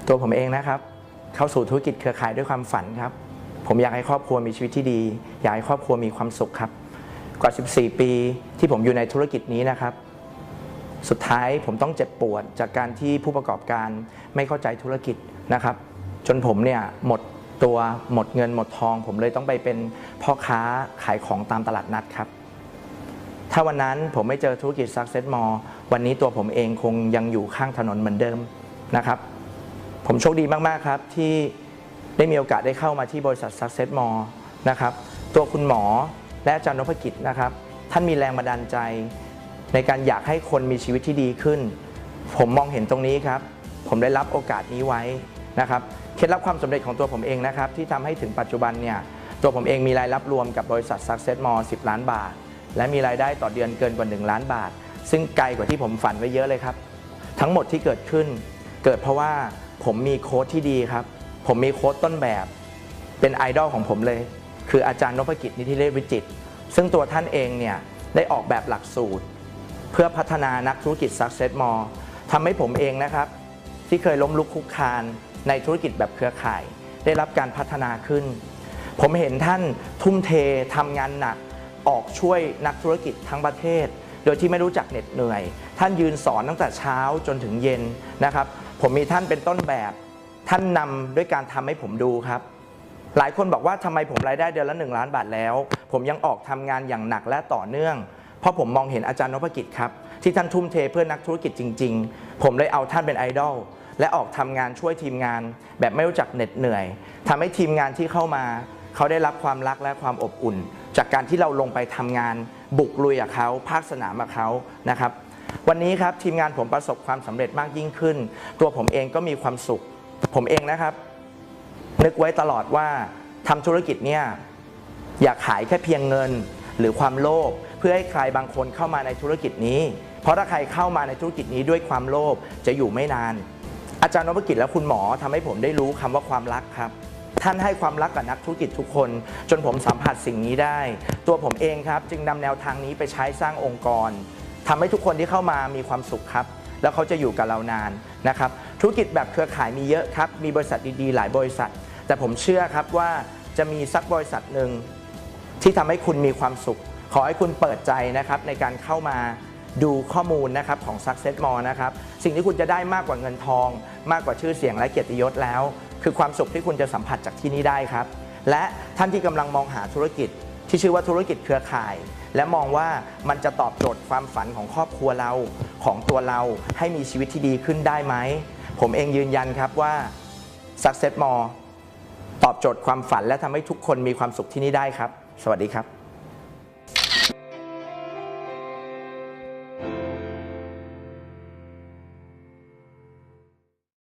ตัวผมเองนะครับเข้าสู่ธุรกิจเครือข่ายด้วยความฝันครับผมอยากให้ครอบครัวมีชีวิตที่ดีอยากให้ครอบครัวมีความสุขครับกว่า14 ปีที่ผมอยู่ในธุรกิจนี้นะครับสุดท้ายผมต้องเจ็บปวดจากการที่ผู้ประกอบการไม่เข้าใจธุรกิจนะครับจนผมเนี่ยหมดตัวหมดเงินหมดทองผมเลยต้องไปเป็นพ่อค้าขายของตามตลาดนัดครับถ้าวันนั้นผมไม่เจอธุรกิจ Success Mall วันนี้ตัวผมเองคงยังอยู่ข้างถนนเหมือนเดิมนะครับผมโชคดีมากๆครับที่ได้มีโอกาสได้เข้ามาที่บริษัท Success Mall นะครับตัวคุณหมอและอาจารย์นพกิจนะครับท่านมีแรงบันดาลใจในการอยากให้คนมีชีวิตที่ดีขึ้นผมมองเห็นตรงนี้ครับผมได้รับโอกาสนี้ไว้นะครับเคล็ดลับความสำเร็จของตัวผมเองนะครับที่ทำให้ถึงปัจจุบันเนี่ยตัวผมเองมีรายรับรวมกับบริษัท Success Mall 10 ล้านบาทและมีรายได้ต่อเดือนเกินกว่า1 ล้านบาทซึ่งไกลกว่าที่ผมฝันไว้เยอะเลยครับทั้งหมดที่เกิดขึ้นเกิดเพราะว่าผมมีโค้ชที่ดีครับผมมีโค้ชต้นแบบเป็นไอดอลของผมเลยคืออาจารย์นพกิจ นิธิเรศวิจิตรซึ่งตัวท่านเองเนี่ยได้ออกแบบหลักสูตรเพื่อพัฒนานักธุรกิจ Success Mall ทำให้ผมเองนะครับที่เคยล้มลุกคลุกคลานในธุรกิจแบบเครือข่ายได้รับการพัฒนาขึ้นผมเห็นท่านทุ่มเททำงานหนักออกช่วยนักธุรกิจทั้งประเทศโดยที่ไม่รู้จักเหน็ดเหนื่อยท่านยืนสอนตั้งแต่เช้าจนถึงเย็นนะครับผมมีท่านเป็นต้นแบบท่านนำด้วยการทำให้ผมดูครับหลายคนบอกว่าทำไมผมรายได้เดือนละ1 ล้านบาทแล้วผมยังออกทำงานอย่างหนักและต่อเนื่องเพราะผมมองเห็นอาจารย์นพกิจครับที่ท่านทุ่มเทเพื่อนักธุรกิจจริงๆผมเลยเอาท่านเป็นไอดอลและออกทำงานช่วยทีมงานแบบไม่รู้จักเหน็ดเหนื่อยทำให้ทีมงานที่เข้ามาเขาได้รับความรักและความอบอุ่นจากการที่เราลงไปทำงานบุกลุยกับเขาภาคสนามกับเขานะครับวันนี้ครับทีมงานผมประสบความสำเร็จมากยิ่งขึ้นตัวผมเองก็มีความสุขผมเองนะครับนึกไว้ตลอดว่าทำธุรกิจเนี่ยอยากขายแค่เพียงเงินหรือความโลภเพื่อให้ใครบางคนเข้ามาในธุรกิจนี้เพราะถ้าใครเข้ามาในธุรกิจนี้ด้วยความโลภจะอยู่ไม่นานอาจารย์นพกิจและคุณหมอทำให้ผมได้รู้คำว่าความรักครับท่านให้ความรักกับนักธุรกิจทุกคนจนผมสัมผัสสิ่งนี้ได้ตัวผมเองครับจึงนำแนวทางนี้ไปใช้สร้างองค์กรทำให้ทุกคนที่เข้ามามีความสุขครับแล้วเขาจะอยู่กับเรานานนะครับธุรกิจแบบเครือข่ายมีเยอะครับมีบริษัทดีๆหลายบริษัทแต่ผมเชื่อครับว่าจะมีสักบริษัทหนึ่งที่ทำให้คุณมีความสุขขอให้คุณเปิดใจนะครับในการเข้ามาดูข้อมูลนะครับของ Success Mall นะครับสิ่งที่คุณจะได้มากกว่าเงินทองมากกว่าชื่อเสียงและเกียรติยศแล้วคือความสุขที่คุณจะสัมผัสจากที่นี่ได้ครับและท่านที่กำลังมองหาธุรกิจที่ชื่อว่าธุรกิจเครือข่ายและมองว่ามันจะตอบโจทย์ความฝันของครอบครัวเราของตัวเราให้มีชีวิตที่ดีขึ้นได้ไหมผมเองยืนยันครับว่า Success Mall ตอบโจทย์ความฝันและทำให้ทุกคนมีความสุขที่นี่ได้ครับสวัสดีครับ